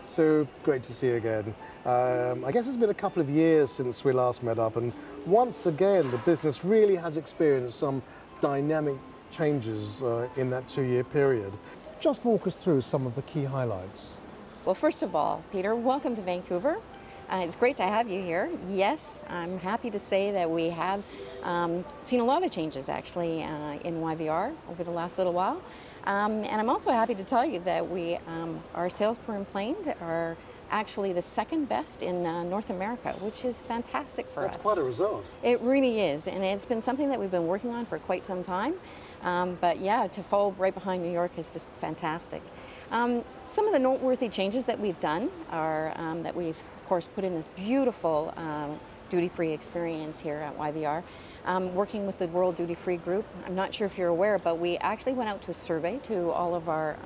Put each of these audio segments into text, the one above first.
So great to see you again. I guess it's been a couple of years since we last met up, and once again the business really has experienced some dynamic changes in that 2-year period. Just walk us through some of the key highlights. Well, first of all, Peter, welcome to Vancouver. It's great to have you here. Yes, I'm happy to say that we have seen a lot of changes actually in YVR over the last little while. And I'm also happy to tell you that our sales per employed are actually the second best in North America, which is fantastic for us. That's quite a result. It really is, and it's been something that we've been working on for quite some time. But yeah, to fall right behind New York is just fantastic. Some of the noteworthy changes that we've done are that we've, of course, put in this beautiful duty-free experience here at YVR. Working with the World Duty Free Group, I'm not sure if you're aware, but we actually went out to a survey to all of our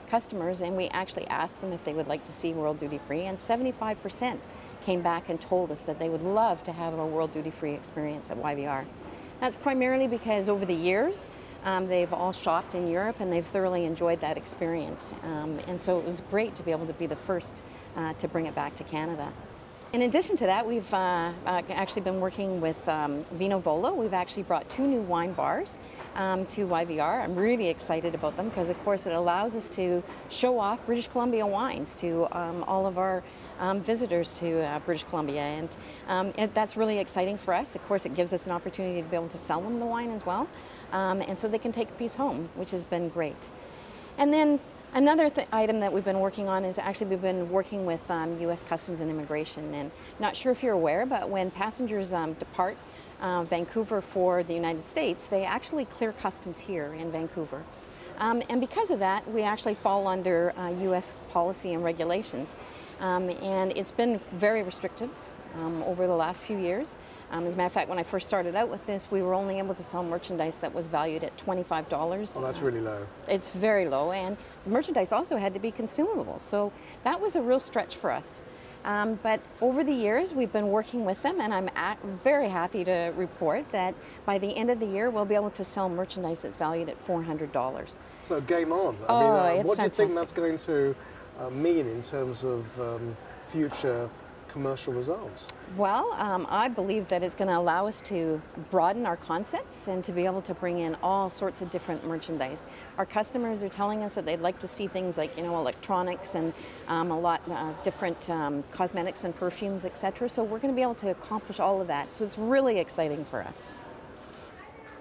customers, and we actually asked them if they would like to see World Duty Free, and 75% came back and told us that they would love to have a World Duty Free experience at YVR. That's primarily because over the years, they've all shopped in Europe and they've thoroughly enjoyed that experience. And so it was great to be able to be the first to bring it back to Canada. In addition to that, we've actually been working with Vino Volo. We've actually brought 2 new wine bars to YVR. I'm really excited about them because, of course, it allows us to show off British Columbia wines to all of our visitors to British Columbia. And that's really exciting for us. Of course, it gives us an opportunity to be able to sell them the wine as well. And so they can take a piece home, which has been great. And then another item that we've been working on is actually we've been working with U.S. Customs and Immigration. And not sure if you're aware, but when passengers depart Vancouver for the United States, they actually clear customs here in Vancouver. And because of that, we actually fall under U.S. policy and regulations. And it's been very restrictive over the last few years. As a matter of fact, when I first started out with this, we were only able to sell merchandise that was valued at $25. Oh, that's really low. It's very low, and the merchandise also had to be consumable. So that was a real stretch for us. But over the years, we've been working with them, and I'm very happy to report that by the end of the year, we'll be able to sell merchandise that's valued at $400. So game on. I mean, what do you think that's going to mean in terms of future commercial results? Well, I believe that it's going to allow us to broaden our concepts and to be able to bring in all sorts of different merchandise. Our customers are telling us that they'd like to see things like, electronics and a lot different cosmetics and perfumes, etc. So we're going to be able to accomplish all of that. So it's really exciting for us.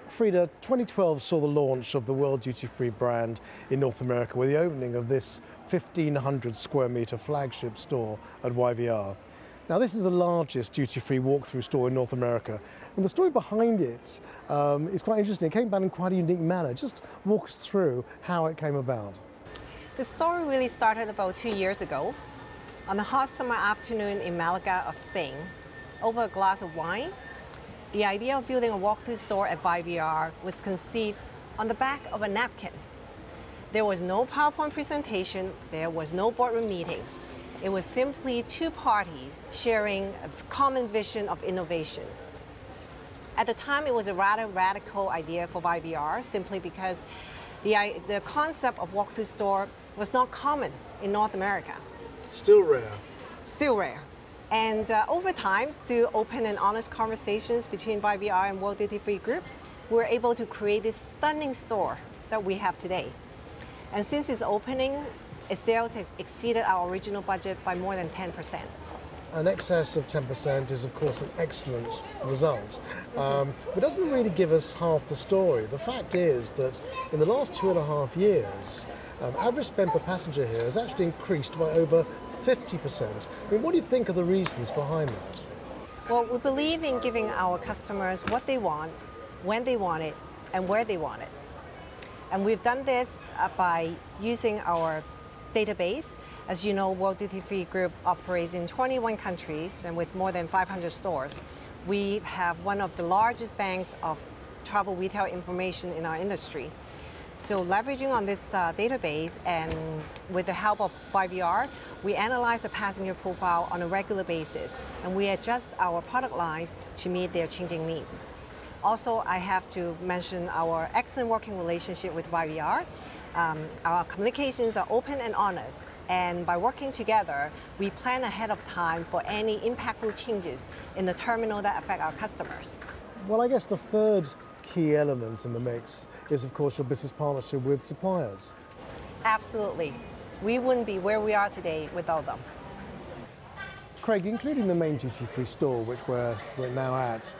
Frida, 2012 saw the launch of the World Duty Free brand in North America with the opening of this 1,500 square metre flagship store at YVR. Now, this is the largest duty-free walk-through store in North America, and the story behind it is quite interesting. It came about in quite a unique manner. Just walk us through how it came about. The story really started about 2 years ago. On a hot summer afternoon in Malaga of Spain, over a glass of wine, the idea of building a walk-through store at YVR was conceived on the back of a napkin. There was no PowerPoint presentation, there was no boardroom meeting. It was simply 2 parties sharing a common vision of innovation. At the time, it was a rather radical idea for YVR, simply because the concept of walk-through store was not common in North America. Still rare. Still rare. And over time, through open and honest conversations between YVR and World Duty Free Group, we were able to create this stunning store that we have today. And since its opening, its sales has exceeded our original budget by more than 10%. An excess of 10% is, of course, an excellent result. But it doesn't really give us half the story. The fact is that in the last 2.5 years, average spend per passenger here has actually increased by over 50%. I mean, what do you think are the reasons behind that? Well, we believe in giving our customers what they want, when they want it, and where they want it. And we've done this by using our database. As you know, World Duty Free Group operates in 21 countries and with more than 500 stores. We have one of the largest banks of travel retail information in our industry. So leveraging on this database and with the help of YVR, we analyze the passenger profile on a regular basis, and we adjust our product lines to meet their changing needs. Also, I have to mention our excellent working relationship with YVR. Our communications are open and honest, and by working together, we plan ahead of time for any impactful changes in the terminal that affect our customers. Well, I guess the third key element in the mix is, of course, your business partnership with suppliers. Absolutely. We wouldn't be where we are today without them. Craig, including the main duty-free store, which we're now at,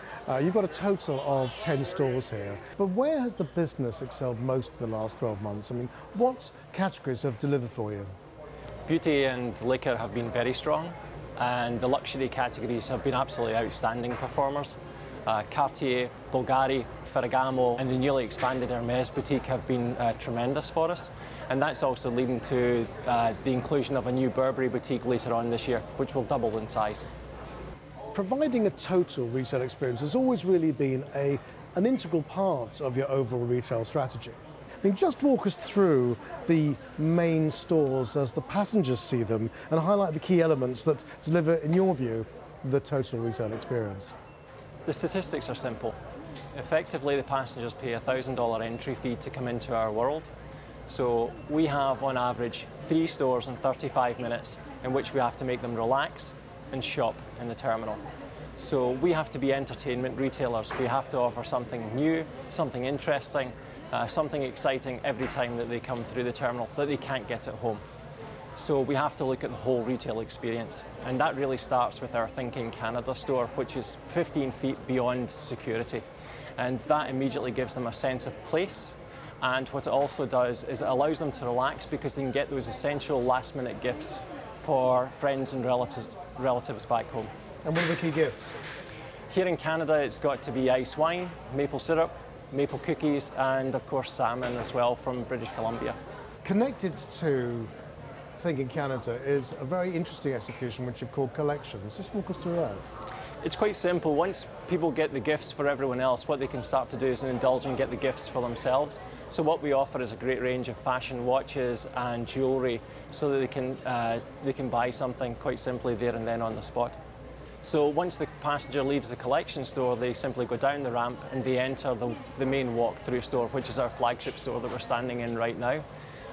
you've got a total of 10 stores here. But where has the business excelled most in the last 12 months? I mean, what categories have delivered for you? Beauty and liquor have been very strong, and the luxury categories have been absolutely outstanding performers. Cartier, Bulgari, Ferragamo and the newly expanded Hermes boutique have been tremendous for us, and that's also leading to the inclusion of a new Burberry boutique later on this year, which will double in size. Providing a total retail experience has always really been an integral part of your overall retail strategy. I mean, just walk us through the main stores as the passengers see them and highlight the key elements that deliver, in your view, the total retail experience. The statistics are simple. Effectively, the passengers pay a $1,000 entry fee to come into our world. So we have, on average, 3 stores in 35 minutes in which we have to make them relax and shop in the terminal. So we have to be entertainment retailers. We have to offer something new, something interesting, something exciting every time that they come through the terminal that they can't get at home. So we have to look at the whole retail experience, and that really starts with our Thinking Canada store, which is 15 feet beyond security, and that immediately gives them a sense of place. And what it also does is it allows them to relax because they can get those essential last-minute gifts for friends and relatives back home. And what are the key gifts? Here in Canada, it's got to be ice wine, maple syrup, maple cookies, and of course salmon as well from British Columbia. Connected to Thinking Canada is a very interesting execution which you've called Collections. Just walk us through that. It's quite simple. Once people get the gifts for everyone else, what they can start to do is indulge and get the gifts for themselves. So what we offer is a great range of fashion watches and jewellery so that they can buy something quite simply there and then on the spot. So once the passenger leaves the collection store, they simply go down the ramp and they enter the main walk-through store, which is our flagship store that we're standing in right now.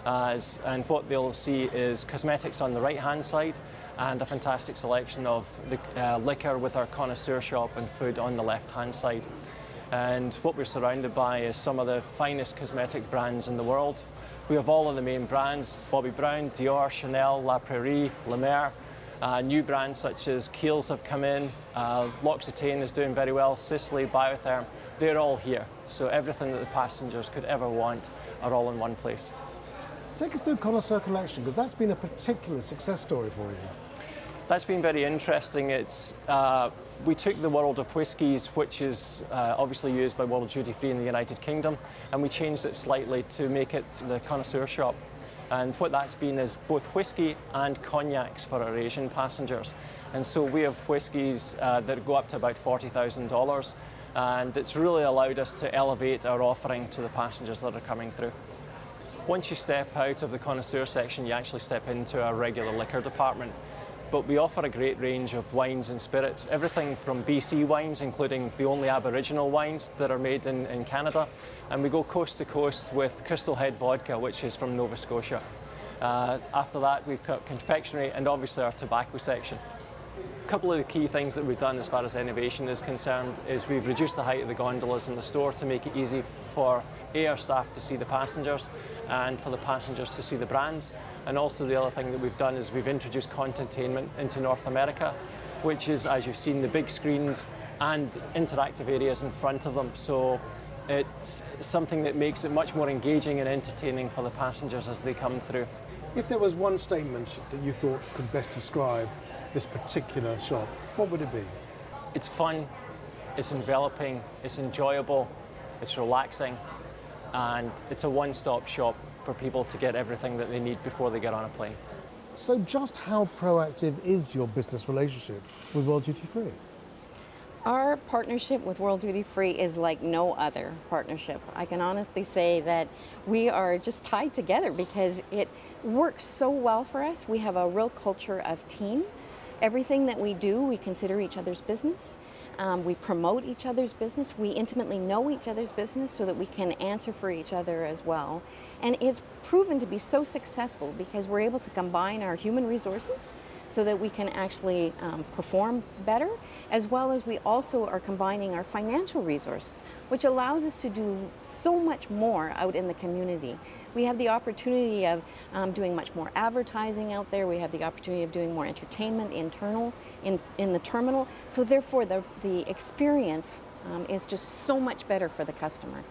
And what they'll see is cosmetics on the right-hand side and a fantastic selection of the liquor with our connoisseur shop and food on the left-hand side. And what we're surrounded by is some of the finest cosmetic brands in the world. We have all of the main brands: Bobbi Brown, Dior, Chanel, La Prairie, La Mer. New brands such as Kiehl's have come in, L'Occitane is doing very well, Sisley, Biotherm, they're all here. So everything that the passengers could ever want are all in one place. Take us through Connoisseur Collection, because that's been a particular success story for you. That's been very interesting. We took the world of whiskies, which is obviously used by World Duty Free in the United Kingdom, and we changed it slightly to make it the connoisseur shop. And what that's been is both whiskey and cognacs for our Asian passengers. And so we have whiskies that go up to about $40,000, and it's really allowed us to elevate our offering to the passengers that are coming through. Once you step out of the connoisseur section, you actually step into our regular liquor department. But we offer a great range of wines and spirits, everything from BC wines, including the only Aboriginal wines that are made in Canada. And we go coast to coast with Crystal Head vodka, which is from Nova Scotia. After that, we've got confectionery and obviously our tobacco section. A couple of the key things that we've done as far as innovation is concerned is we've reduced the height of the gondolas in the store to make it easy for our staff to see the passengers and for the passengers to see the brands. And also the other thing that we've done is we've introduced contentainment into North America, which is, as you've seen, the big screens and interactive areas in front of them. So it's something that makes it much more engaging and entertaining for the passengers as they come through. If there was one statement that you thought could best describe this particular shop, what would it be? It's fun, it's enveloping, it's enjoyable, it's relaxing, and it's a one-stop shop for people to get everything that they need before they get on a plane. So just how proactive is your business relationship with World Duty Free? Our partnership with World Duty Free is like no other partnership. I can honestly say that we are just tied together because it works so well for us. We have a real culture of team. Everything that we do, we consider each other's business. We promote each other's business. We intimately know each other's business so that we can answer for each other as well. And it's proven to be so successful because we're able to combine our human resources so that we can actually perform better, as well as we also are combining our financial resources, which allows us to do so much more out in the community. We have the opportunity of doing much more advertising out there. We have the opportunity of doing more entertainment internal in the terminal. So therefore, the experience is just so much better for the customer.